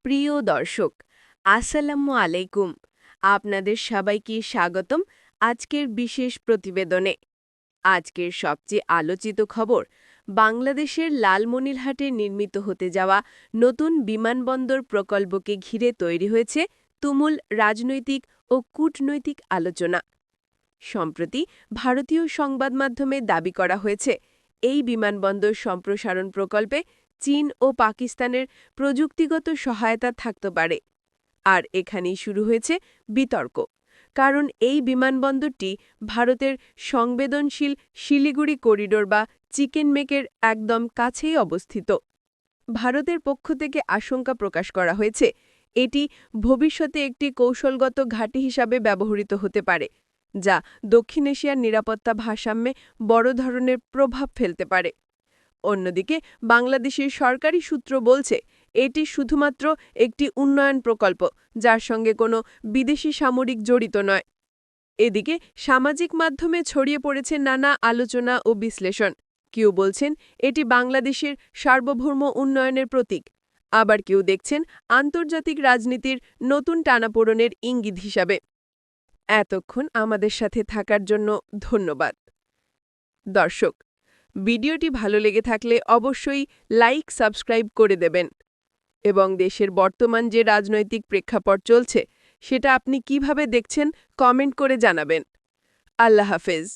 প্রিয় দর্শক, আসসালামু আলাইকুম। আপনাদের সবাইকে স্বাগতম আজকের বিশেষ প্রতিবেদনে। আজকের সবচেয়ে আলোচিত খবর, বাংলাদেশের লালমনিরহাটে নির্মিত হতে যাওয়া নতুন বিমানবন্দর প্রকল্পকে ঘিরে তৈরি হয়েছে তুমুল রাজনৈতিক ও কূটনৈতিক আলোচনা। সম্প্রতি ভারতীয় সংবাদমাধ্যমে দাবি করা হয়েছে, এই বিমানবন্দর সম্প্রসারণ প্রকল্পে চীন ও পাকিস্তানের প্রযুক্তিগত সহায়তা থাকতে পারে। আর এখানেই শুরু হয়েছে বিতর্ক, কারণ এই বিমানবন্দরটি ভারতের সংবেদনশীল শিলিগুড়ি করিডোর বা চিকেন মেকের একদম কাছেই অবস্থিত। ভারতের পক্ষ থেকে আশঙ্কা প্রকাশ করা হয়েছে, এটি ভবিষ্যতে একটি কৌশলগত ঘাঁটি হিসাবে ব্যবহৃত হতে পারে, যা দক্ষিণ এশিয়ার নিরাপত্তা ভারসাম্যে বড় ধরনের প্রভাব ফেলতে পারে। অন্যদিকে বাংলাদেশের সরকারি সূত্র বলছে, এটি শুধুমাত্র একটি উন্নয়ন প্রকল্প, যার সঙ্গে কোনো বিদেশি সামরিক জড়িত নয়। এদিকে সামাজিক মাধ্যমে ছড়িয়ে পড়েছে নানা আলোচনা ও বিশ্লেষণ। কেউ বলছেন এটি বাংলাদেশের সার্বভৌম উন্নয়নের প্রতীক, আবার কেউ দেখছেন আন্তর্জাতিক রাজনীতির নতুন টানাপোড়েনের ইঙ্গিত হিসাবে। এতক্ষণ আমাদের সাথে থাকার জন্য ধন্যবাদ। দর্শক, ভিডিওটি ভালো লেগে থাকলে অবশ্যই লাইক সাবস্ক্রাইব করে দেবেন এবং দেশের বর্তমান যে রাজনৈতিক প্রেক্ষাপট চলছে সেটা আপনি কিভাবে দেখছেন কমেন্ট করে জানাবেন। আল্লাহ হাফেজ।